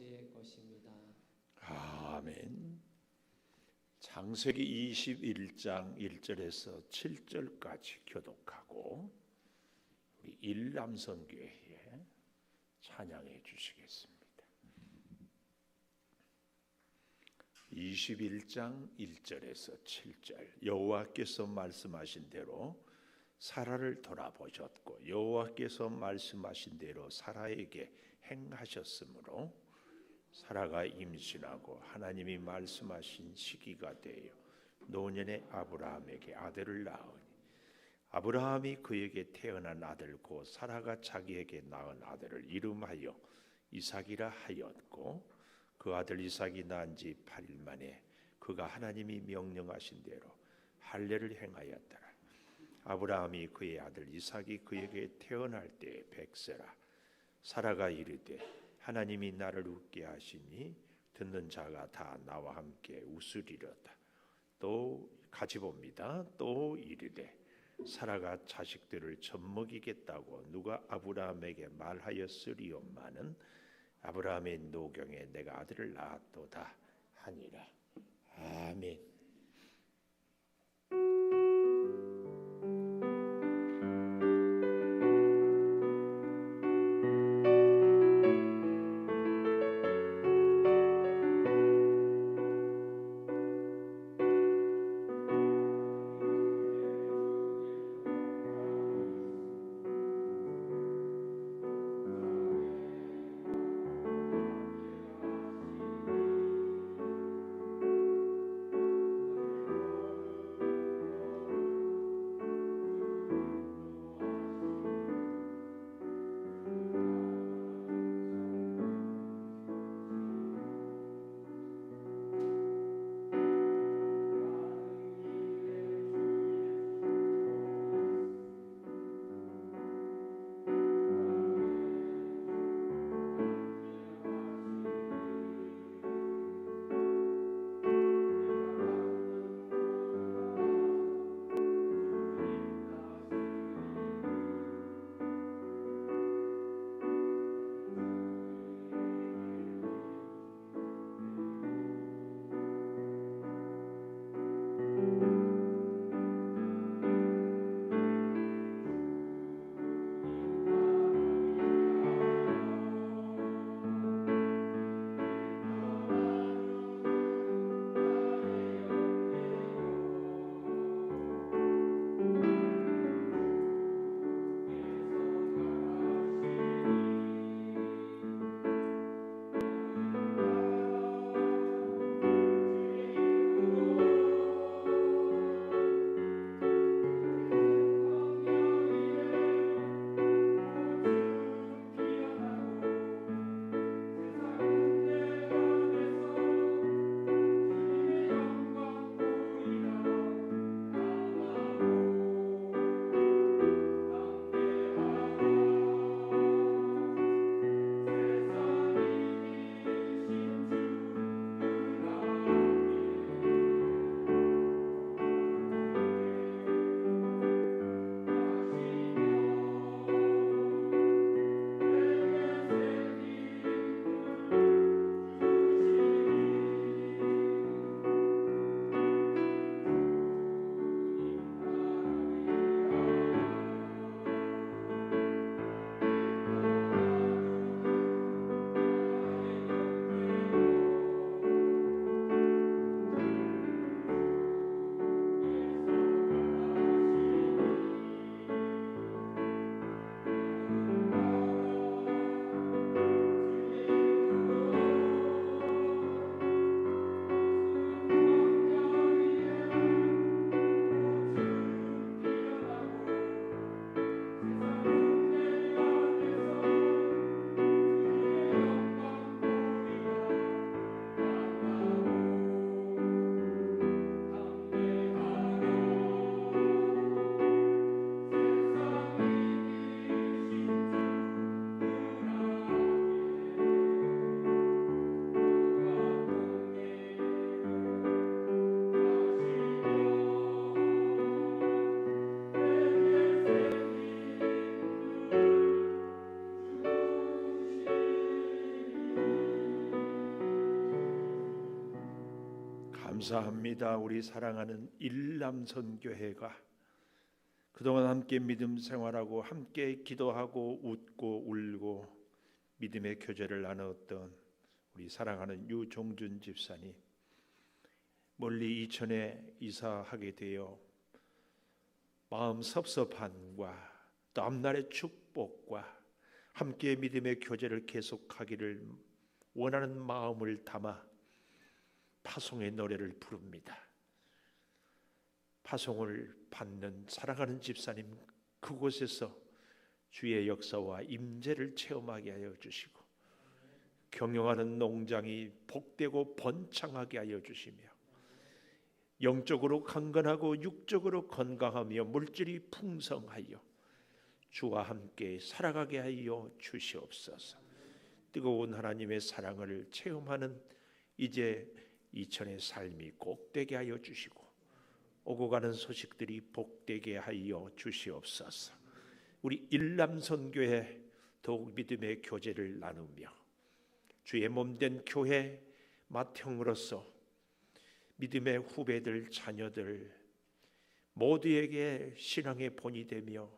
아버지의 것입니다. 아멘. 창세기 21장 1절에서 7절까지 교독하고 우리 일남성교회에 찬양해 주시겠습니다. 21장 1절에서 7절. 여호와께서 말씀하신 대로 사라를 돌아보셨고 여호와께서 말씀하신 대로 사라에게 행하셨으므로 사라가 임신하고 하나님이 말씀하신 시기가 되어 노년의 아브라함에게 아들을 낳으니 아브라함이 그에게 태어난 아들 곧 사라가 자기에게 낳은 아들을 이름하여 이삭이라 하였고 그 아들 이삭이 낳은 지 8일 만에 그가 하나님이 명령하신 대로 할례를 행하였더라. 아브라함이 그의 아들 이삭이 그에게 태어날 때에 100세라. 사라가 이르되 하나님이 나를 웃게 하시니 듣는 자가 다 나와 함께 웃으리로다. 또 같이 봅니다. 또 이르되 사라가 자식들을 젖먹이겠다고 누가 아브라함에게 말하였으리오마는 아브라함의 노경에 내가 아들을 낳았도다 하니라. 아멘. 감사합니다. 우리 사랑하는 일남선교회가 그동안 함께 믿음 생활하고 함께 기도하고 웃고 울고 믿음의 교제를 나눴던 우리 사랑하는 유종준 집사님, 멀리 이천에 이사하게 되어 마음 섭섭함과 또 앞날의 축복과 함께 믿음의 교제를 계속하기를 원하는 마음을 담아 파송의 노래를 부릅니다. 파송을 받는 사랑하는 집사님, 그곳에서 주의 역사와 임재를 체험하게 하여 주시고 경영하는 농장이 복되고 번창하게 하여 주시며 영적으로 강건하고 육적으로 건강하며 물질이 풍성하여 주와 함께 살아가게 하여 주시옵소서. 뜨거운 하나님의 사랑을 체험하는 이제 이천의 삶이 꼭 되게 하여 주시고 오고 가는 소식들이 복되게 하여 주시옵소서. 우리 일남선교회 더욱 믿음의 교제를 나누며 주의 몸된 교회 맏형으로서 믿음의 후배들, 자녀들 모두에게 신앙의 본이 되며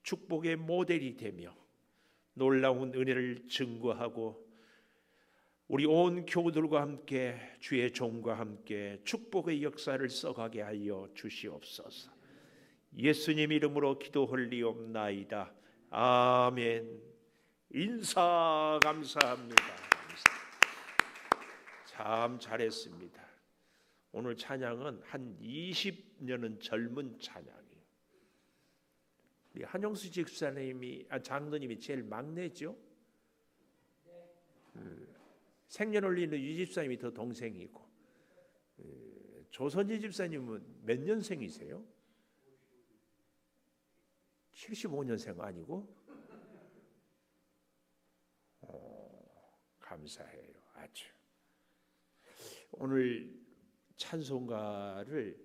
축복의 모델이 되며 놀라운 은혜를 증거하고 우리 온 교우들과 함께 주의 종과 함께 축복의 역사를 써가게 하여 주시옵소서. 예수님 이름으로 기도하리옵나이다. 아멘. 인사 감사합니다. 참 잘했습니다. 오늘 찬양은 한 20년은 젊은 찬양이에요. 우리 한영수 집사님이 장로님이 제일 막내죠. 생년월일은 유 집사님이 더 동생이고, 조선지 집사님은 몇 년생이세요? 75년생 아니고? 감사해요. 아주. 오늘 찬송가를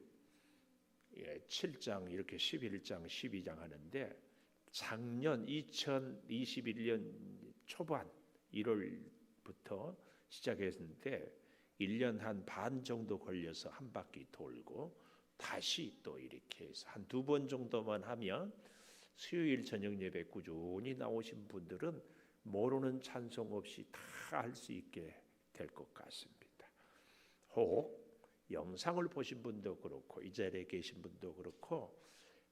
7장 이렇게 11장 12장 하는데 작년 2021년 초반 1월부터 시작했는데 1년 한 반 정도 걸려서 한 바퀴 돌고 다시 또 이렇게 해서 한 두 번 정도만 하면 수요일 저녁 예배 꾸준히 나오신 분들은 모르는 찬송 없이 다 할 수 있게 될 것 같습니다. 혹 영상을 보신 분도 그렇고 이 자리에 계신 분도 그렇고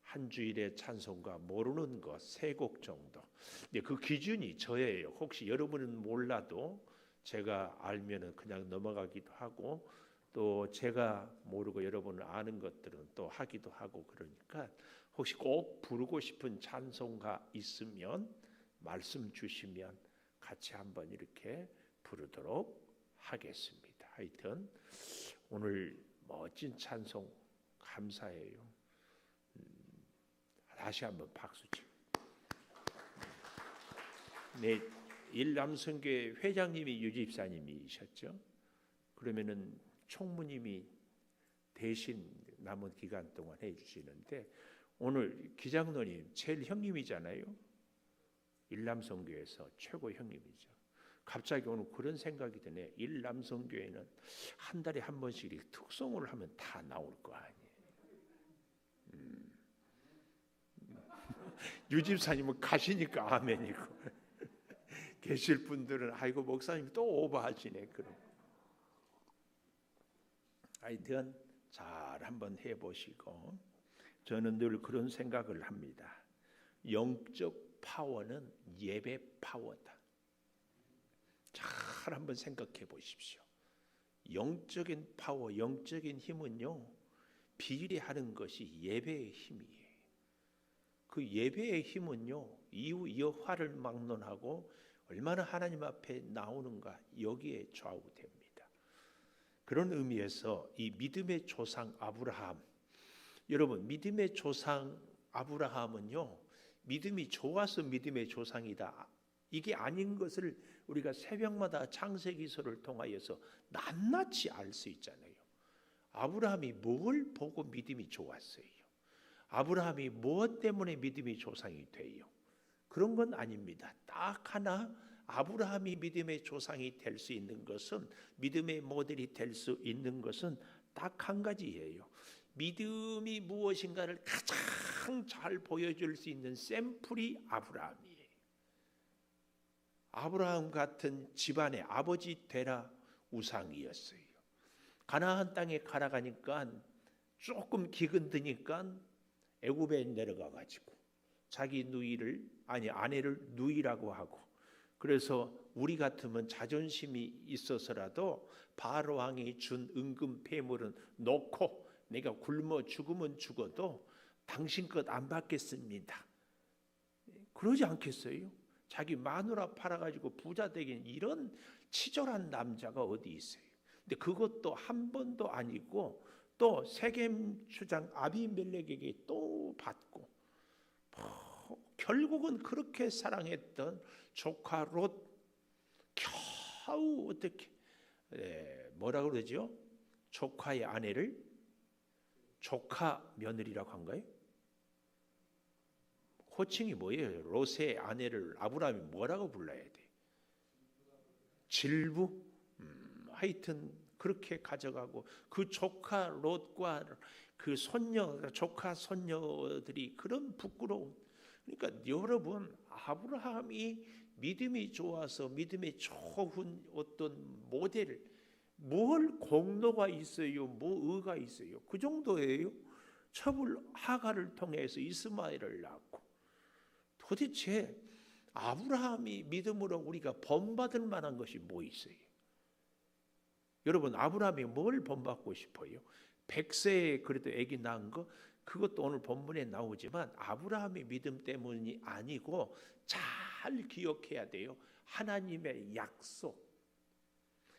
한 주일에 찬송가 모르는 것 3곡 정도. 근데 그 기준이 저예요. 혹시 여러분은 몰라도 제가 알면은 그냥 넘어가기도 하고 또 제가 모르고 여러분을 아는 것들은 또 하기도 하고 그러니까 혹시 꼭 부르고 싶은 찬송가 있으면 말씀 주시면 같이 한번 이렇게 부르도록 하겠습니다. 하여튼 오늘 멋진 찬송 감사해요. 다시 한번 박수 치고. 네, 일남선교회 회장님이 유집사님이셨죠. 그러면은 총무님이 대신 남은 기간 동안 해주시는데 오늘 기장로님 제일 형님이잖아요. 일남선교회에서 최고 형님이죠. 갑자기 오늘 그런 생각이 드네. 일남선교회는 한 달에 한 번씩 특송을 하면 다 나올 거 아니에요. 유집사님은 가시니까 아멘이고 계실 분들은 아이고 목사님 또 오버하시네. 그럼 하여튼 잘 한번 해보시고 저는 늘 그런 생각을 합니다. 영적 파워는 예배 파워다. 잘 한번 생각해 보십시오. 영적인 파워, 영적인 힘은요 비례하는 것이 예배의 힘이에요. 그 예배의 힘은요 이후 화를 막론하고 얼마나 하나님 앞에 나오는가 여기에 좌우됩니다. 그런 의미에서 이 믿음의 조상 아브라함, 여러분 믿음의 조상 아브라함은요 믿음이 좋아서 믿음의 조상이다 이게 아닌 것을 우리가 새벽마다 창세기서를 통하여서 낱낱이 알 수 있잖아요. 아브라함이 뭘 보고 믿음이 좋았어요? 아브라함이 무엇 때문에 믿음이 조상이 돼요? 그런 건 아닙니다. 딱 하나 아브라함이 믿음의 조상이 될 수 있는 것은 믿음의 모델이 될 수 있는 것은 딱 한 가지예요. 믿음이 무엇인가를 가장 잘 보여줄 수 있는 샘플이 아브라함이에요. 아브라함 같은 집안의 아버지 되라 우상이었어요. 가나안 땅에 가라가니까 조금 기근드니까 애굽에 내려가 가지고 자기 아내를 누이라고 하고, 그래서 우리 같으면 자존심이 있어서라도 바로 왕이 준 은금 폐물은 놓고 내가 굶어 죽으면 죽어도 당신 것 안 받겠습니다. 그러지 않겠어요? 자기 마누라 팔아가지고 부자 되긴 이런 치졸한 남자가 어디 있어요? 근데 그것도 한 번도 아니고 또 세겜 주장 아비멜렉에게 또 받고, 결국은 그렇게 사랑했던 조카 롯 겨우 어떻게 뭐라 그러죠? 조카의 아내를 조카 며느리라고 한가요? 호칭이 뭐예요? 롯의 아내를 아브라함이 뭐라고 불러야 돼? 질부? 하여튼 그렇게 가져가고, 그 조카 롯과 그 조카 손녀들이 그런 부끄러움. 그러니까 여러분, 아브라함이 믿음이 좋아서 믿음의 좋은 어떤 모델을, 뭘 공로가 있어요, 뭐 의가 있어요, 그 정도예요. 첩을 하갈을 통해서 이스마엘을 낳고, 도대체 아브라함이 믿음으로 우리가 본받을 만한 것이 뭐 있어요? 여러분, 아브라함이 뭘 본받고 싶어요? 100세에 그래도 아기 낳은 거, 그것도 오늘 본문에 나오지만 아브라함의 믿음 때문이 아니고, 잘 기억해야 돼요. 하나님의 약속.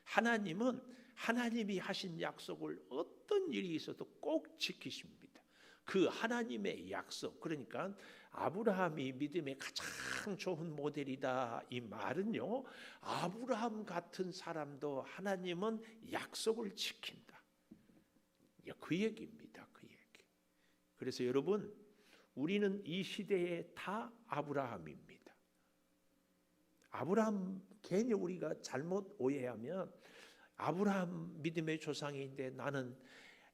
하나님은 하나님이 하신 약속을 어떤 일이 있어도 꼭 지키십니다. 그 하나님의 약속, 그러니까 아브라함이 믿음의 가장 좋은 모델이다, 이 말은요, 아브라함 같은 사람도 하나님은 약속을 지킨다, 그 얘기입니다. 그 얘기. 그래서 여러분, 우리는 이 시대에 다 아브라함입니다. 아브라함 괜히 우리가 잘못 오해하면 아브라함 믿음의 조상인데 나는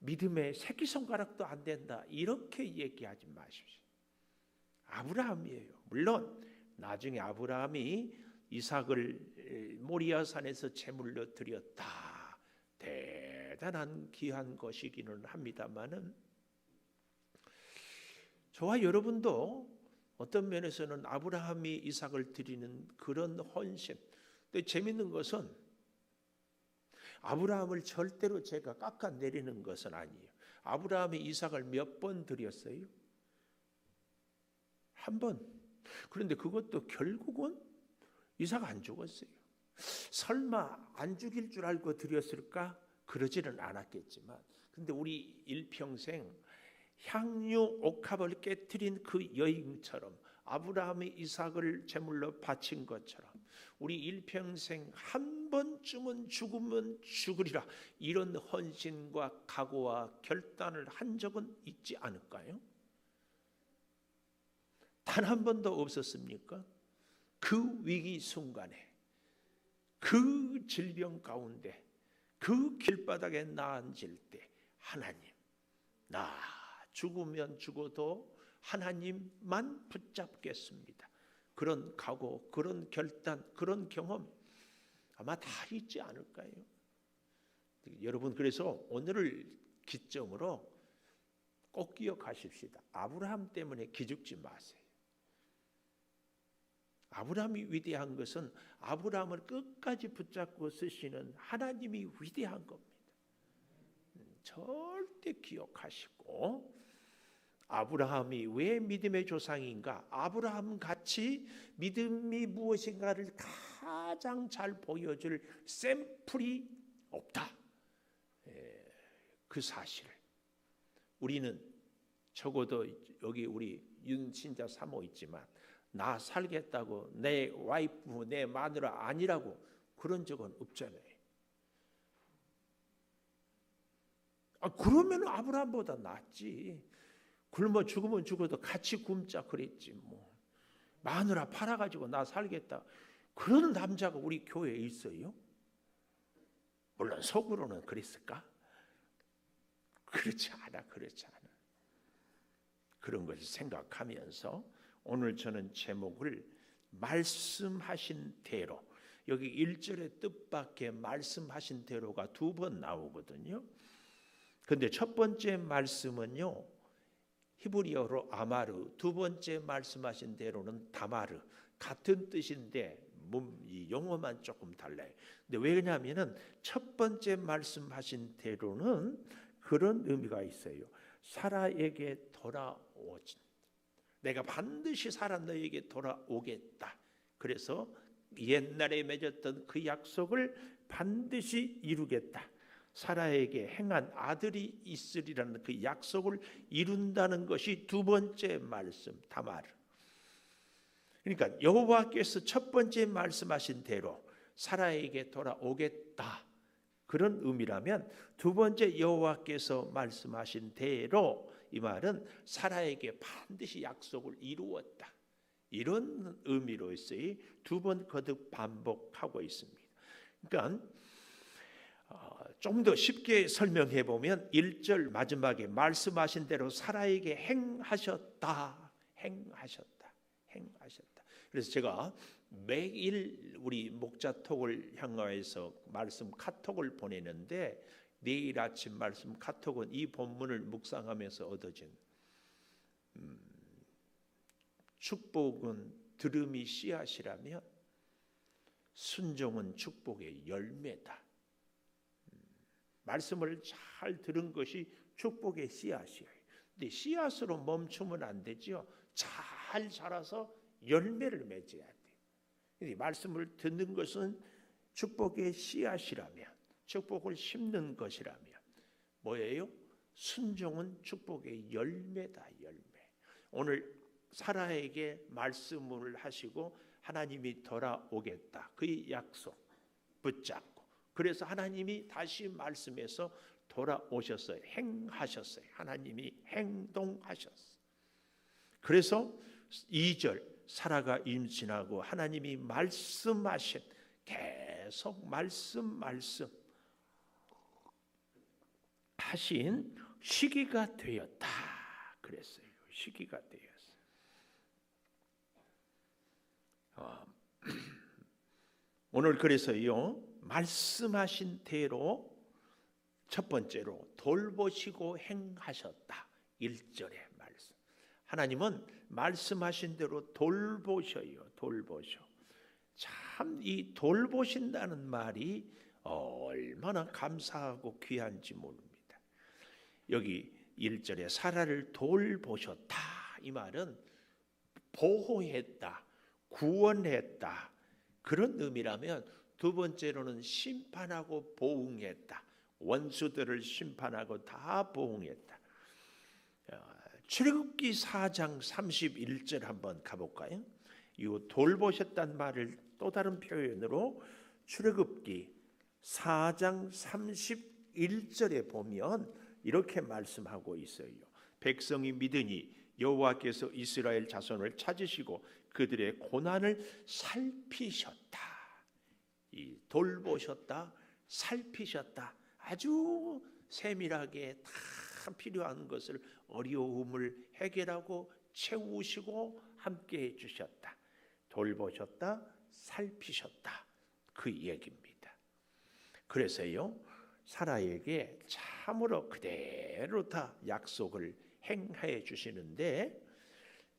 믿음의 새끼손가락도 안 된다, 이렇게 얘기하지 마십시오. 아브라함이에요. 물론 나중에 아브라함이 이삭을 모리아산에서 제물로 드렸다, 대단한 귀한 것이기는 합니다만은, 저와 여러분도 어떤 면에서는 아브라함이 이삭을 드리는 그런 헌신. 근데 재밌는 것은 아브라함을 절대로 제가 깎아내리는 것은 아니에요. 아브라함이 이삭을 몇 번 드렸어요? 한 번. 그런데 그것도 결국은 이삭 안 죽었어요. 설마 안 죽일 줄 알고 드렸을까? 그러지는 않았겠지만, 근데 우리 일평생 향유 옥합을 깨뜨린 그 여인처럼, 아브라함이 이삭을 제물로 바친 것처럼, 우리 일평생 한 번쯤은 죽으면 죽으리라, 이런 헌신과 각오와 결단을 한 적은 있지 않을까요? 단 한 번도 없었습니까? 그 위기 순간에, 그 질병 가운데, 그 길바닥에 나앉을 때, 하나님, 나 죽으면 죽어도 하나님만 붙잡겠습니다, 그런 각오, 그런 결단, 그런 경험 아마 다 있지 않을까요? 여러분, 그래서 오늘을 기점으로 꼭 기억하십시다. 아브라함 때문에 기죽지 마세요. 아브라함이 위대한 것은 아브라함을 끝까지 붙잡고 쓰시는 하나님이 위대한 겁니다. 절대 기억하시고, 아브라함이 왜 믿음의 조상인가? 아브라함 같이 믿음이 무엇인가를 가장 잘 보여줄 샘플이 없다, 그 사실을 우리는 적어도 여기 우리 윤신자 사모 있지만, 나 살겠다고 내 와이프, 내 마누라 아니라고 그런 적은 없잖아요. 그러면 아브라함보다 낫지. 굶어 죽으면 죽어도 같이 굶자 그랬지 뭐. 마누라 팔아가지고 나 살겠다, 그런 남자가 우리 교회에 있어요? 물론 속으로는 그랬을까? 그렇지 않아. 그런 것을 생각하면서 오늘 저는 제목을 말씀하신 대로, 여기 1절의 뜻밖의 말씀하신 대로가 2번 나오거든요. 근데 첫 번째 말씀은요, 히브리어로 아마르, 두 번째 말씀하신 대로는 다마르, 같은 뜻인데 이 용어만 조금 달라요. 근데 왜냐하면은 첫 번째 말씀하신 대로는 그런 의미가 있어요. 사라에게 돌아오진, 내가 반드시 사라 너에게 돌아오겠다. 그래서 옛날에 맺었던 그 약속을 반드시 이루겠다. 사라에게 행한 아들이 있으리라는 그 약속을 이룬다는 것이 두 번째 말씀 다마르. 그러니까 여호와께서 첫 번째 말씀하신 대로 사라에게 돌아오겠다, 그런 의미라면 두 번째 여호와께서 말씀하신 대로, 이 말은 사라에게 반드시 약속을 이루었다, 이런 의미로서의 두 번 거듭 반복하고 있습니다. 그러니까 좀 더 쉽게 설명해 보면 1절 마지막에 말씀하신 대로 사라에게 행하셨다. 그래서 제가 매일 우리 목자톡을 향하여서 말씀 카톡을 보내는데, 내일 아침 말씀 카톡은 이 본문을 묵상하면서 얻어진 축복은 들음이 씨앗이라면 순종은 축복의 열매다. 말씀을 잘 들은 것이 축복의 씨앗이에요. 근데 씨앗으로 멈추면 안 되죠. 잘 자라서 열매를 맺어야 돼요. 말씀을 듣는 것은 축복의 씨앗이라면, 축복을 심는 것이라면 뭐예요? 순종은 축복의 열매다, 열매. 오늘 사라에게 말씀을 하시고 하나님이 돌아오겠다, 그 약속 붙잡고, 그래서 하나님이 다시 말씀해서 돌아오셨어요. 행하셨어요. 하나님이 행동하셨어요. 그래서 2절 사라가 임신하고 하나님이 말씀하신, 계속 말씀 하신 시기가 되었다 그랬어요. 시기가 되었어요. 오늘 그래서요, 말씀하신 대로 첫 번째로 돌보시고 행하셨다. 1절의 말씀. 하나님은 말씀하신 대로 돌보셔요. 돌보셔. 참 이 돌보신다는 말이 얼마나 감사하고 귀한지 모릅니다. 여기 1절에 사라를 돌보셨다, 이 말은 보호했다, 구원했다, 그런 의미라면, 두 번째로는 심판하고 보응했다. 원수들을 심판하고 다 보응했다. 출애굽기 4장 31절 한번 가볼까요? 이 돌보셨단 말을 또 다른 표현으로 출애굽기 4장 31절에 보면 이렇게 말씀하고 있어요. 백성이 믿으니 여호와께서 이스라엘 자손을 찾으시고 그들의 고난을 살피셨다. 이 돌보셨다, 살피셨다, 아주 세밀하게 다 필요한 것을, 어려움을 해결하고 채우시고 함께 해주셨다. 돌보셨다, 살피셨다, 그 얘기입니다. 그래서요, 사라에게 참으로 그대로 다 약속을 행해 주시는데,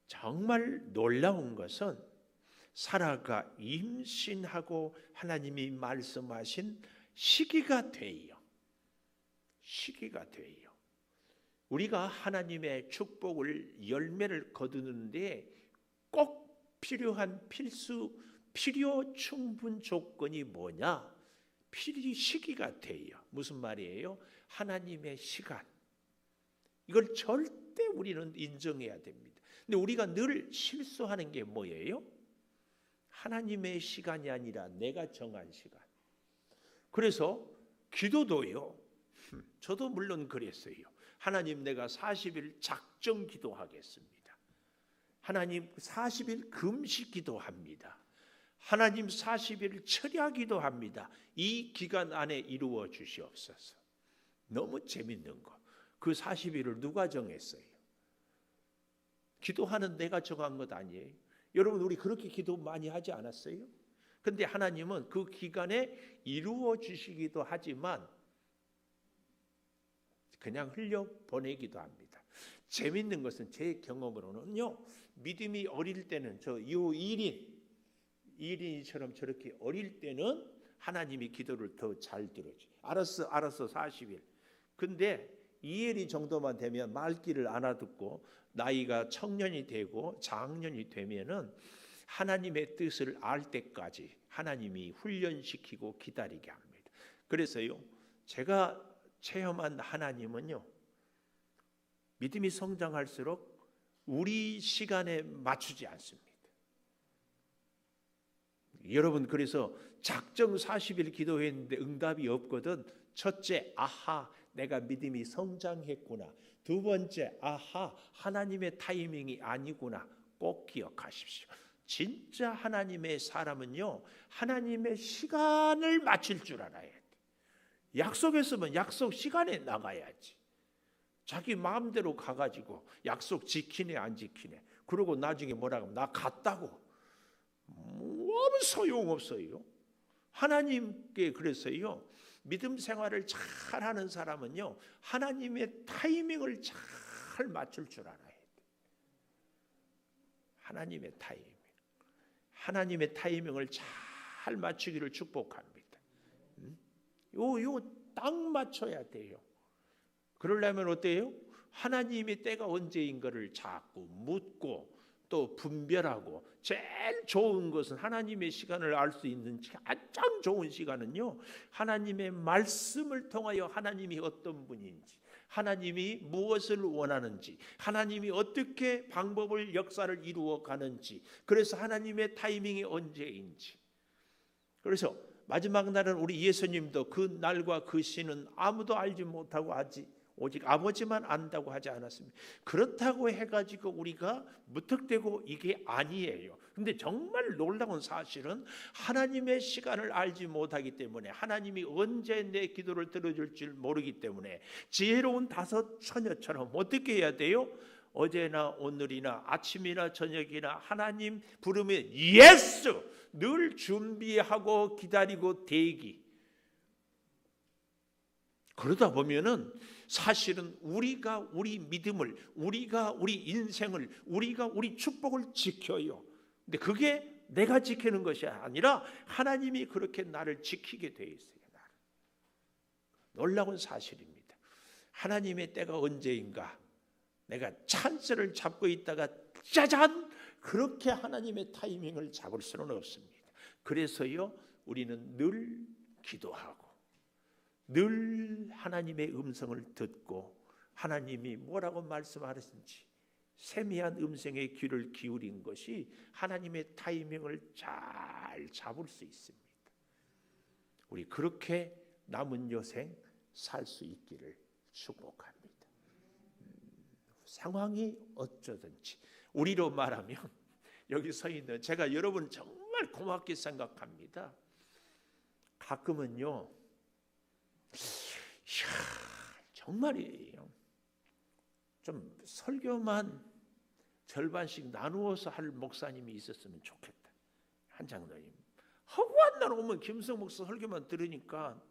정말 놀라운 것은 사라가 임신하고 하나님이 말씀하신 시기가 돼요. 시기가 돼요. 우리가 하나님의 축복을, 열매를 거두는데 꼭 필요한 필요 충분 조건이 뭐냐? 시기가 돼요. 무슨 말이에요? 하나님의 시간. 이걸 절대 우리는 인정해야 됩니다. 근데 우리가 늘 실수하는 게 뭐예요? 하나님의 시간이 아니라 내가 정한 시간. 그래서 기도도요, 저도 물론 그랬어요. 하나님, 내가 40일 작정 기도하겠습니다. 하나님, 40일 금식 기도합니다. 하나님, 40일 철야 기도합니다. 이 기간 안에 이루어 주시옵소서. 너무 재밌는 거. 그 40일을 누가 정했어요? 기도하는 내가 정한 것 아니에요. 여러분, 우리 그렇게 기도 많이 하지 않았어요? 근데 하나님은 그 기간에 이루어 주시기도 하지만 그냥 흘려 보내기도 합니다. 재밌는 것은 제 경험으로는요, 믿음이 어릴 때는 저 이린이처럼 저렇게 어릴 때는 하나님이 기도를 더 잘 들어줘. 알았어 40일. 근데 이혜리 정도만 되면 말귀를 알아듣고 나이가 청년이 되고 장년이 되면은 하나님의 뜻을 알 때까지 하나님이 훈련시키고 기다리게 합니다. 그래서요, 제가 체험한 하나님은요, 믿음이 성장할수록 우리 시간에 맞추지 않습니다. 여러분, 그래서 작정 40일 기도했는데 응답이 없거든. 첫째, 아하, 내가 믿음이 성장했구나. 두 번째, 아하, 하나님의 타이밍이 아니구나. 꼭 기억하십시오. 진짜 하나님의 사람은요, 하나님의 시간을 맞출 줄 알아야 돼. 약속했으면 약속 시간에 나가야지. 자기 마음대로 가가지고 약속 지키네 안 지키네, 그러고 나중에 뭐라고 하면 나 갔다고, 아무 소용없어요. 하나님께 그래서요, 믿음 생활을 잘하는 사람은요, 하나님의 타이밍을 잘 맞출 줄 알아야 돼. 하나님의 타이밍을 잘 맞추기를 축복합니다. 요 딱 맞춰야 돼요. 그러려면 어때요? 하나님의 때가 언제인 것을 자꾸 묻고 또 분별하고, 제일 좋은 것은 하나님의 시간을 알 수 있는 가장 좋은 시간은요, 하나님의 말씀을 통하여 하나님이 어떤 분인지, 하나님이 무엇을 원하는지, 하나님이 어떻게 방법을 역사를 이루어 가는지, 그래서 하나님의 타이밍이 언제인지. 그래서 마지막 날은 우리 예수님도 그 날과 그 시는 아무도 알지 못하고 하지, 오직 아버지만 안다고 하지 않았습니까? 그렇다고 해가지고 우리가 무턱대고 이게 아니에요. 근데 정말 놀라운 사실은 하나님의 시간을 알지 못하기 때문에, 하나님이 언제 내 기도를 들어줄 줄 모르기 때문에 지혜로운 다섯 처녀처럼 어떻게 해야 돼요? 어제나 오늘이나 아침이나 저녁이나 하나님 부르면 예수! 늘 준비하고 기다리고 대기. 그러다 보면은 사실은 우리가 우리 믿음을, 우리가 우리 인생을, 우리가 우리 축복을 지켜요. 근데 그게 내가 지키는 것이 아니라 하나님이 그렇게 나를 지키게 돼 있어요. 나를. 놀라운 사실입니다. 하나님의 때가 언제인가? 내가 찬스를 잡고 있다가 짜잔! 그렇게 하나님의 타이밍을 잡을 수는 없습니다. 그래서요, 우리는 늘 기도하고 늘 하나님의 음성을 듣고 하나님이 뭐라고 말씀하셨는지 세미한 음성의 귀를 기울인 것이 하나님의 타이밍을 잘 잡을 수 있습니다. 우리 그렇게 남은 여생 살 수 있기를 축복합니다. 상황이 어쩌든지, 우리로 말하면 여기 서 있는 제가 여러분 정말 고맙게 생각합니다. 가끔은요, 정말이에요, 좀 설교만 절반씩 나누어서 할 목사님이 있었으면 좋겠다. 한 장로님 하고 한 날 오면 김성 목사 설교만 들으니까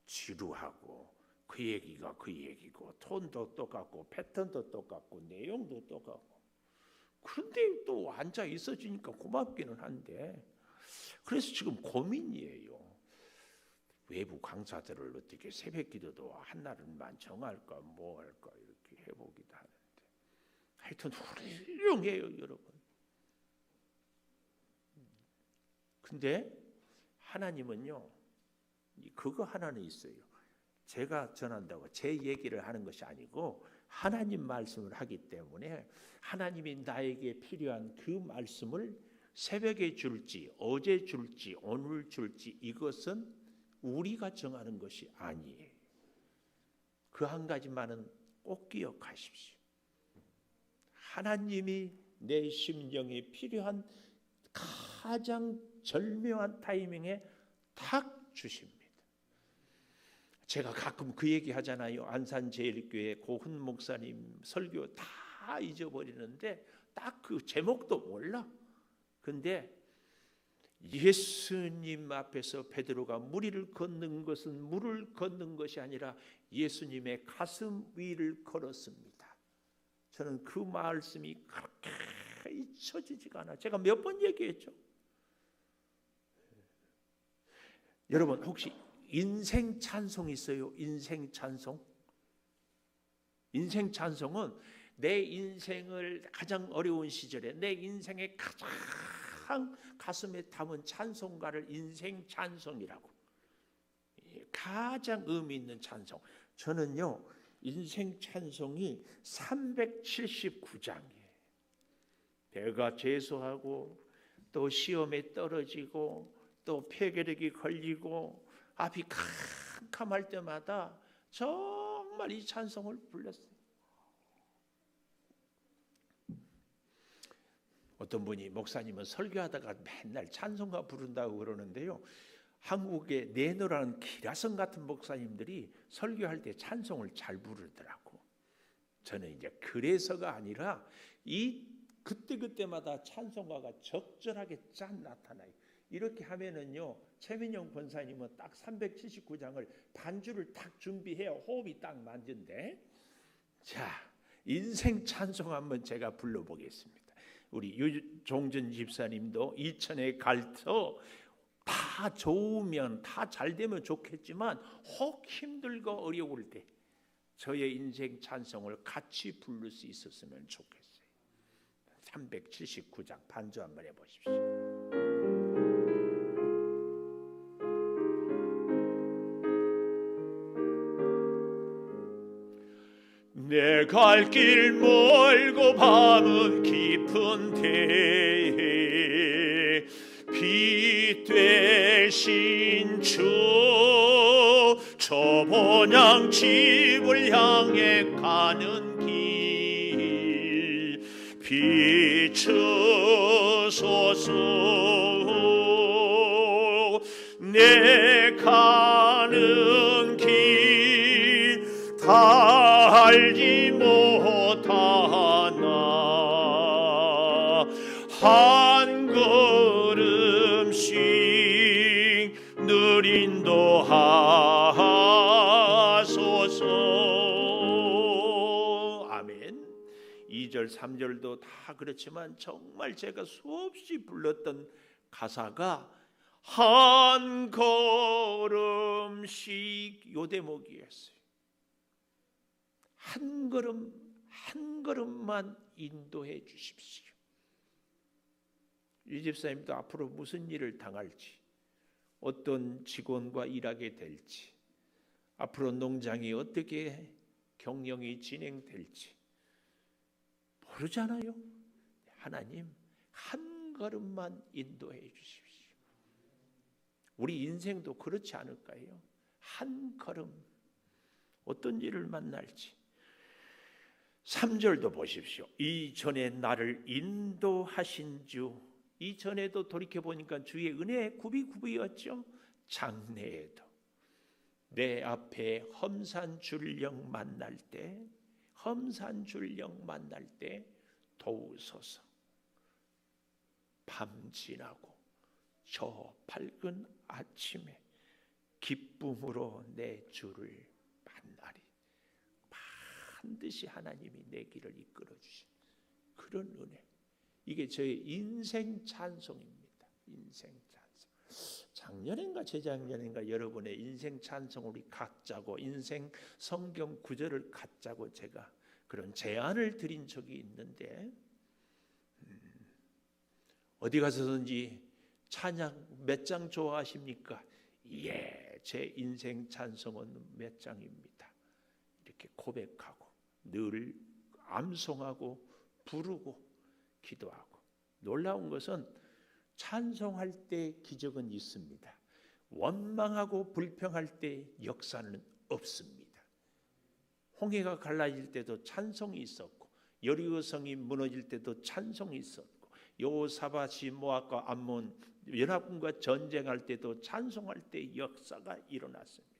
지루하고, 그 얘기가 그 얘기고, 톤도 똑같고 패턴도 똑같고 내용도 똑같고, 그런데 또 앉아 있어주니까 고맙기는 한데, 그래서 지금 고민이에요. 외부 강사들을 어떻게 새벽기도도 한날만 정할까 뭐 할까 이렇게 해보기도 하는데, 하여튼 훌륭해요 여러분. 근데 하나님은요, 그거 하나는 있어요. 제가 전한다고 제 얘기를 하는 것이 아니고 하나님 말씀을 하기 때문에, 하나님이 나에게 필요한 그 말씀을 새벽에 줄지 어제 줄지 오늘 줄지, 이것은 우리가 정하는 것이 아니에요. 그 한 가지만은 꼭 기억하십시오. 하나님이 내 심령에 필요한 가장 절묘한 타이밍에 탁 주십니다. 제가 가끔 그 얘기 하잖아요. 안산제일교회 고훈 목사님 설교 다 잊어버리는데 딱 그 제목도 몰라. 근데 예수님 앞에서 베드로가 무리를 걷는 것은 물을 걷는 것이 아니라 예수님의 가슴 위를 걸었습니다. 저는 그 말씀이 그렇게 잊혀지지가 않아. 제가 몇 번 얘기했죠. 여러분 혹시 인생 찬송 있어요? 인생 찬송? 인생 찬송은 내 인생을 가장 어려운 시절에 내 인생의 가장 가슴에 담은 찬송가를 인생 찬송이라고, 가장 의미 있는 찬송. 저는요 인생 찬송이 379장이에요. 내가 재수하고 또 시험에 떨어지고 또 폐결핵이 걸리고 앞이 캄캄할 때마다 정말 이 찬송을 불렀어요. 어떤 분이 목사님은 설교하다가 맨날 찬송가 부른다고 그러는데요, 한국의 내노라는 기라성 같은 목사님들이 설교할 때 찬송을 잘 부르더라고. 저는 이제 그래서가 아니라 이 그때그때마다 찬송가가 적절하게 짠 나타나요. 이렇게 하면은요, 최민영 권사님은 딱 379장을 반주를 딱 준비해야 호흡이 딱 맞는데, 자, 인생 찬송 한번 제가 불러보겠습니다. 우리 유종준 집사님도 이천에 갈터 다 좋으면 다 잘되면 좋겠지만 혹 힘들고 어려울 때 저의 인생 찬송을 같이 부를 수 있었으면 좋겠어요. 379장 반주 한번 해보십시오. 내 갈 길 멀고 밤은 깊은데 빛 되신 주 저 본향 집을 향해 가는 길 비추소서. 내 가는 길 알지 못하나 한 걸음씩 늘 인도하소서. 아멘. 2절 3절도 다 그렇지만 정말 제가 수없이 불렀던 가사가 한 걸음씩 요 대목이었어요. 한 걸음 한 걸음만 인도해 주십시오. 이 집사님도 앞으로 무슨 일을 당할지, 어떤 직원과 일하게 될지, 앞으로 농장이 어떻게 경영이 진행될지 모르잖아요. 하나님 한 걸음만 인도해 주십시오. 우리 인생도 그렇지 않을까요? 한 걸음 어떤 일을 만날지. 3절도 보십시오. 이전에 나를 인도하신 주, 이전에도 돌이켜보니까 주의 은혜의 굽이굽이였죠. 장래에도 내 앞에 험산줄령 만날 때, 험산줄령 만날 때 도우소서. 밤 지나고 저 밝은 아침에 기쁨으로 내 주를 만나리. 반드시 하나님이 내 길을 이끌어 주신 그런 은혜. 이게 저의 인생 찬송입니다. 인생 찬송. 작년인가 재작년인가 여러분의 인생 찬송 우리 갖자고, 인생 성경 구절을 갖자고 제가 그런 제안을 드린 적이 있는데, 어디 가서든지 찬양 몇 장 좋아하십니까? 예, 제 인생 찬송은 몇 장입니다. 이렇게 고백하고 늘 암송하고 부르고 기도하고. 놀라운 것은 찬송할 때 기적은 있습니다. 원망하고 불평할 때 역사는 없습니다. 홍해가 갈라질 때도 찬송이 있었고, 여리고성이 무너질 때도 찬송이 있었고, 여호사밧이 모압과 암몬 연합군과 전쟁할 때도 찬송할 때 역사가 일어났습니다.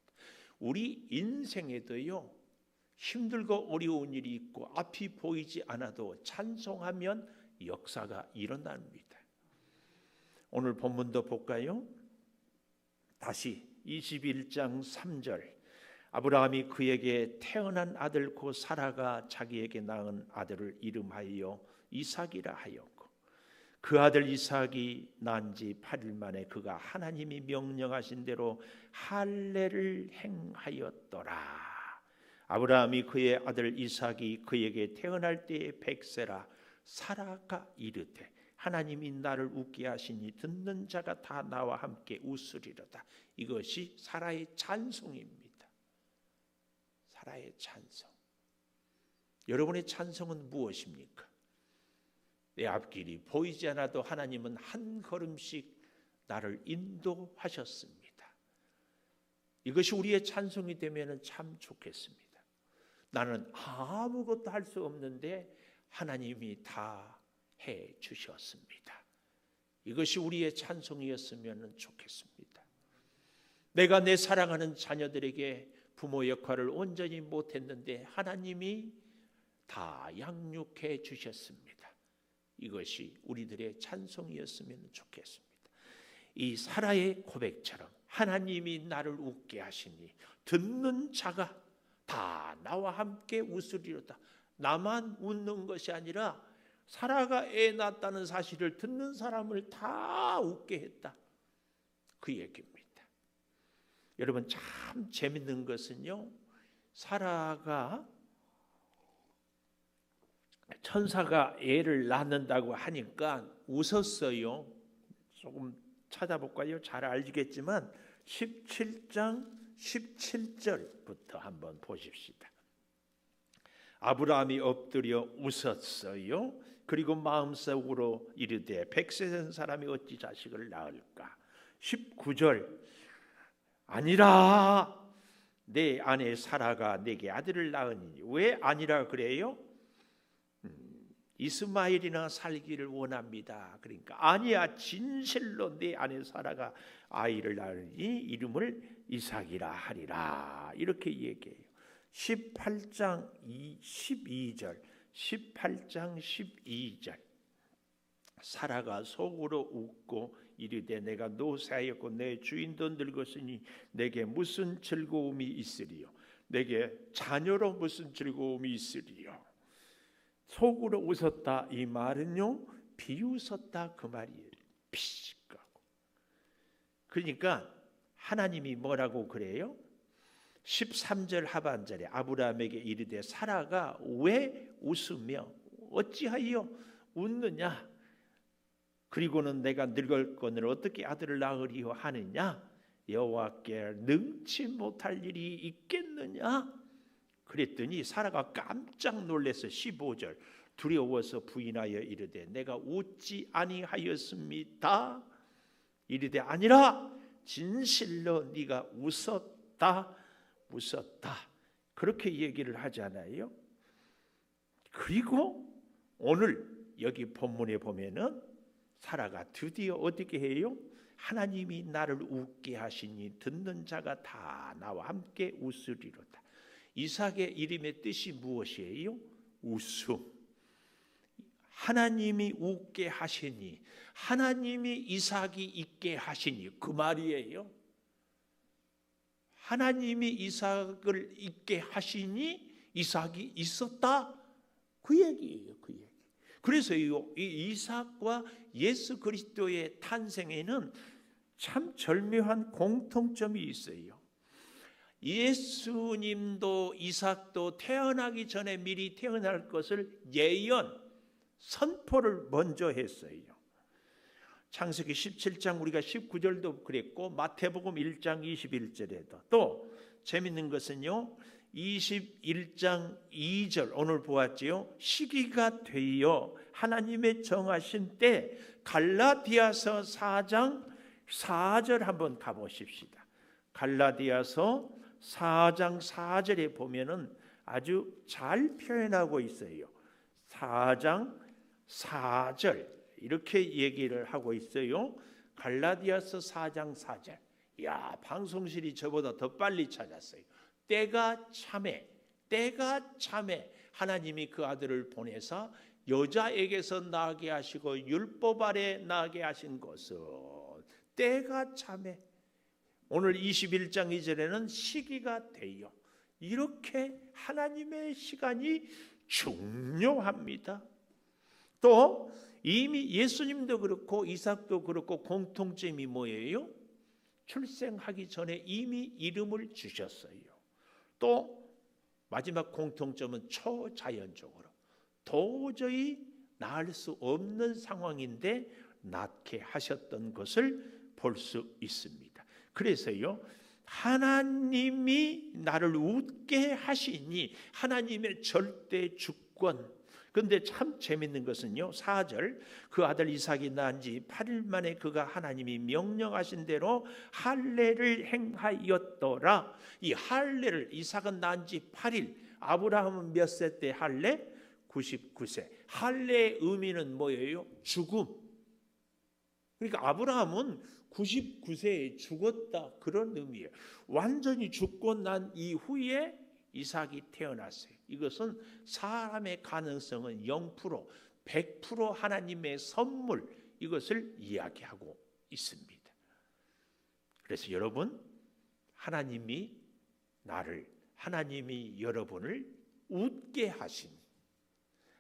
우리 인생에도요, 힘들고 어려운 일이 있고 앞이 보이지 않아도 찬송하면 역사가 일어납니다. 오늘 본문도 볼까요? 다시 21장 3절. 아브라함이 그에게 태어난 아들 곧 사라가 자기에게 낳은 아들을 이름하여 이삭이라 하였고, 그 아들 이삭이 난 지 8일 만에 그가 하나님이 명령하신 대로 할례를 행하였더라. 아브라함이 그의 아들 이삭이 그에게 태어날 때에 100세라 사라가 이르되 하나님이 나를 웃게 하시니 듣는 자가 다 나와 함께 웃으리로다. 이것이 사라의 찬송입니다. 사라의 찬송. 여러분의 찬송은 무엇입니까? 내 앞길이 보이지 않아도 하나님은 한 걸음씩 나를 인도하셨습니다. 이것이 우리의 찬송이 되면 참 좋겠습니다. 나는 아무것도 할 수 없는데 하나님이 다 해 주셨습니다. 이것이 우리의 찬송이었으면 좋겠습니다. 내가 내 사랑하는 자녀들에게 부모 역할을 온전히 못했는데 하나님이 다 양육해 주셨습니다. 이것이 우리들의 찬송이었으면 좋겠습니다. 이 사라의 고백처럼 하나님이 나를 웃게 하시니 듣는 자가 다 나와 함께 웃으리로다. 나만 웃는 것이 아니라 사라가 애 낳았다는 사실을 듣는 사람을 다 웃게 했다. 그 얘기입니다. 여러분, 참 재밌는 것은요, 사라가 천사가 애를 낳는다고 하니까 웃었어요. 조금 찾아볼까요? 잘 알겠지만 17장 17절부터 한번 보십시다. 아브라함이 엎드려 웃었어요. 그리고 마음속으로 이르되 100세 된 사람이 어찌 자식을 낳을까? 19절. 아니라 내 아내 사라가 내게 아들을 낳으니. 왜 아니라 그래요? 이스마엘이나 살기를 원합니다. 그러니까 아니야, 진실로 내 아내 사라가 아이를 낳으니 이름을 이삭이라 하리라. 이렇게 얘기해요. 18장 12절 18장 12절. 사라가 속으로 웃고 이르되 내가 노쇠하였고 내 주인도 늙었으니 내게 무슨 즐거움이 있으리요? 내게 자녀로 무슨 즐거움이 있으리요? 속으로 웃었다 이 말은요, 비웃었다 그 말이에요. 피식하고. 그러니까 하나님이 뭐라고 그래요? 13절 하반절에 아브라함에게 이르되 사라가 왜 웃으며 어찌하여 웃느냐? 그리고는 내가 늙었거늘 어떻게 아들을 낳으리요 하느냐? 여호와께 능치 못할 일이 있겠느냐? 그랬더니 사라가 깜짝 놀라서 15절 두려워서 부인하여 이르되 내가 웃지 아니하였습니다. 이르되 아니라 진실로 네가 웃었다. 그렇게 얘기를 하잖아요. 그리고 오늘 여기 본문에 보면은 사라가 드디어 어떻게 해요? 하나님이 나를 웃게 하시니 듣는 자가 다 나와 함께 웃으리로다. 이삭의 이름의 뜻이 무엇이에요? 웃음. 하나님이 웃게 하시니, 하나님이 이삭이 있게 하시니, 그 말이에요. 하나님이 이삭을 있게 하시니 이삭이 있었다. 그 얘기예요. 그 얘기. 그래서 이 이삭과 예수 그리스도의 탄생에는 참 절묘한 공통점이 있어요. 예수님도 이삭도 태어나기 전에 미리 태어날 것을 예언, 선포를 먼저 했어요. 창세기 17장 우리가 19절도 그랬고 마태복음 1장 21절에도 또 재밌는 것은요 21장 2절 오늘 보았지요. 시기가 되어 하나님의 정하신 때 갈라디아서 4장 4절 한번 가보십시다. 갈라디아서 4장 4절에 보면은 아주 잘 표현하고 있어요. 4장 4절 이렇게 얘기를 하고 있어요. 갈라디아서 4장 4절. 야, 방송실이 저보다 더 빨리 찾았어요. 때가 참에 하나님이 그 아들을 보내사 여자에게서 나게 하시고 율법 아래 나게 하신 것은 때가 참에, 오늘 21장 2절에는 시기가 되어, 이렇게 하나님의 시간이 중요합니다. 또 이미 예수님도 그렇고 이삭도 그렇고 공통점이 뭐예요? 출생하기 전에 이미 이름을 주셨어요. 또 마지막 공통점은 초자연적으로 도저히 낳을 수 없는 상황인데 낳게 하셨던 것을 볼 수 있습니다. 그래서요, 하나님이 나를 웃게 하시니, 하나님의 절대 주권. 근데 참 재밌는 것은요, 4절, 그 아들 이삭이 낳은 지 8일 만에 그가 하나님이 명령하신 대로 할례를 행하였더라. 이 할례를, 이삭은 낳은 지 8일, 아브라함은 몇 세 때 할례? 99세. 할례의 의미는 뭐예요? 죽음. 그러니까 아브라함은 99세에 죽었다, 그런 의미예요. 완전히 죽고 난 이후에 이삭이 태어났어요. 이것은 사람의 가능성은 0%, 100% 하나님의 선물, 이것을 이야기하고 있습니다. 그래서 여러분, 하나님이 여러분을 웃게 하신,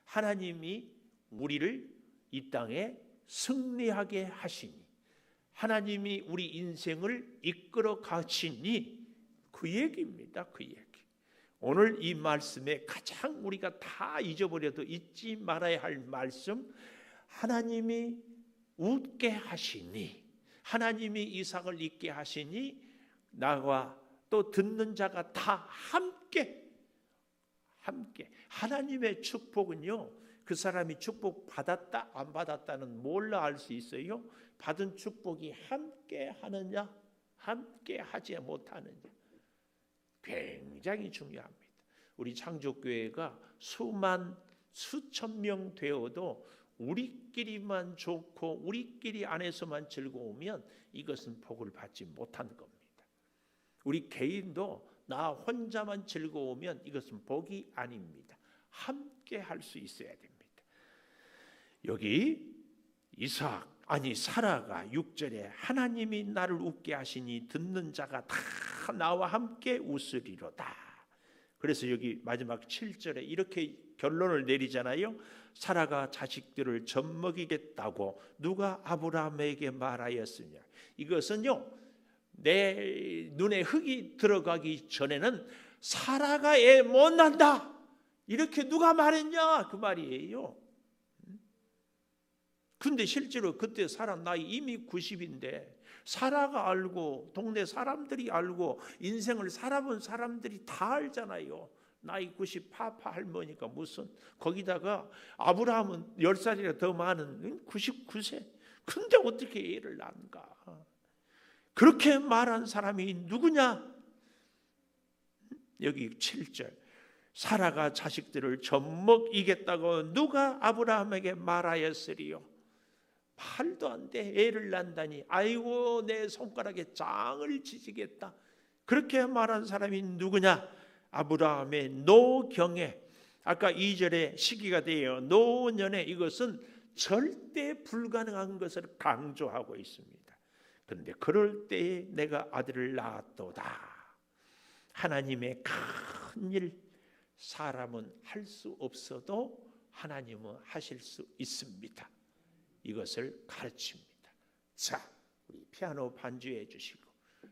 하나님이 우리를 이 땅에 승리하게 하시니, 하나님이 우리 인생을 이끌어 가시니, 그 얘기입니다. 그 얘기. 오늘 이 말씀에 가장 우리가 다 잊어버려도 잊지 말아야 할 말씀, 하나님이 웃게 하시니, 하나님이 이삭을 잊게 하시니, 나와 또 듣는 자가 다 함께 하나님의 축복은요, 그 사람이 축복 받았다 안 받았다는 뭘로 알 수 있어요? 받은 축복이 함께 하느냐, 함께 하지 못하느냐, 굉장히 중요합니다. 우리 창조교회가 수천 명 되어도 우리끼리만 좋고 우리끼리 안에서만 즐거우면 이것은 복을 받지 못하는 겁니다. 우리 개인도 나 혼자만 즐거우면 이것은 복이 아닙니다. 함께 할 수 있어야 됩니다. 여기 사라가 6절에 하나님이 나를 웃게 하시니 듣는 자가 다 나와 함께 웃으리로다. 그래서 여기 마지막 7절에 이렇게 결론을 내리잖아요. 사라가 자식들을 젖먹이겠다고 누가 아브라함에게 말하였으냐. 이것은요, 내 눈에 흙이 들어가기 전에는 사라가 애 못 낳는다, 이렇게 누가 말했냐, 그 말이에요. 근데 실제로 그때 사라 나이 이미 90인데 사라가 알고, 동네 사람들이 알고, 인생을 살아본 사람들이 다 알잖아요. 나이 90 파파 할머니까 무슨, 거기다가 아브라함은 10살이라 더 많은 99세. 근데 어떻게 애를 낳는가? 그렇게 말한 사람이 누구냐? 여기 7절, 사라가 자식들을 젖먹이겠다고 누가 아브라함에게 말하였으리요? 말도 안 돼. 애를 낳다니, 아이고 내 손가락에 장을 지지겠다, 그렇게 말한 사람이 누구냐? 아브라함의 노경에, 아까 2절에 시기가 되어 노년에, 이것은 절대 불가능한 것을 강조하고 있습니다. 그런데 그럴 때에 내가 아들을 낳았도다. 하나님의 큰 일, 사람은 할 수 없어도 하나님은 하실 수 있습니다. 이것을 가르칩니다. 자, 우리 피아노 반주해 주시고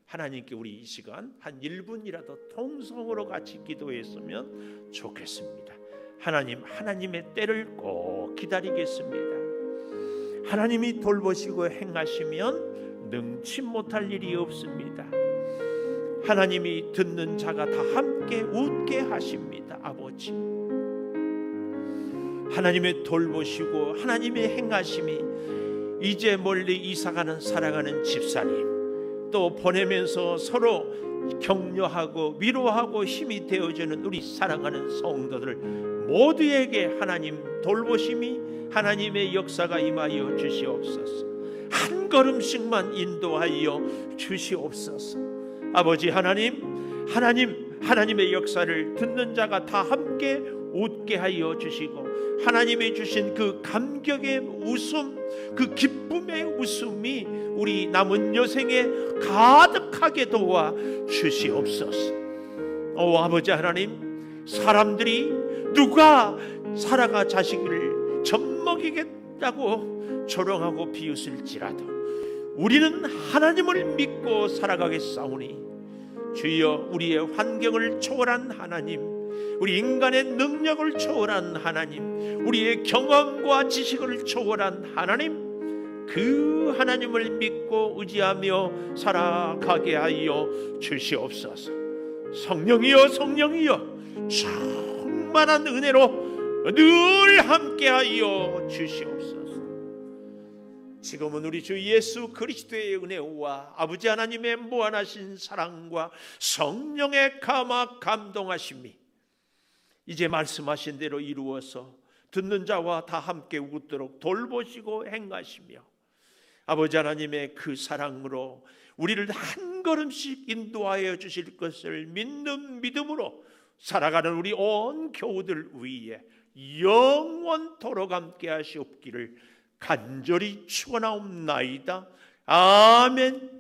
하나님께 우리 이 시간 한 1분이라도 통성으로 같이 기도했으면 좋겠습니다. 하나님, 하나님의 때를 꼭 기다리겠습니다. 하나님이 돌보시고 행하시면 능치 못할 일이 없습니다. 하나님이 듣는 자가 다 함께 웃게 하십니다. 아버지, 하나님의 돌보시고 하나님의 행하심이 이제 멀리 이사가는 살아가는 집사님, 또 보내면서 서로 격려하고 위로하고 힘이 되어주는 우리 사랑하는 성도들 모두에게 하나님 돌보심이, 하나님의 역사가 임하여 주시옵소서. 한 걸음씩만 인도하여 주시옵소서. 아버지 하나님, 하나님의 역사를 듣는 자가 다 함께 웃게 하여 주시고, 하나님이 주신 그 감격의 웃음, 그 기쁨의 웃음이 우리 남은 여생에 가득하게 도와 주시옵소서. 아버지 하나님, 사람들이 누가 사라가 자식을 젖먹이겠다고 조롱하고 비웃을지라도 우리는 하나님을 믿고 살아가겠사오니, 주여, 우리의 환경을 초월한 하나님, 우리 인간의 능력을 초월한 하나님, 우리의 경험과 지식을 초월한 하나님, 그 하나님을 믿고 의지하며 살아가게 하여 주시옵소서. 성령이여, 성령이여, 충만한 은혜로 늘 함께하여 주시옵소서. 지금은 우리 주 예수 그리스도의 은혜와 아버지 하나님의 무한하신 사랑과 성령의 감동하심이 이제 말씀하신 대로 이루어서 듣는 자와 다 함께 웃도록 돌보시고 행하시며, 아버지 하나님의 그 사랑으로 우리를 한 걸음씩 인도하여 주실 것을 믿는 믿음으로 살아가는 우리 온 교우들 위에 영원토록 함께 하시옵기를 간절히 축원하옵나이다. 아멘.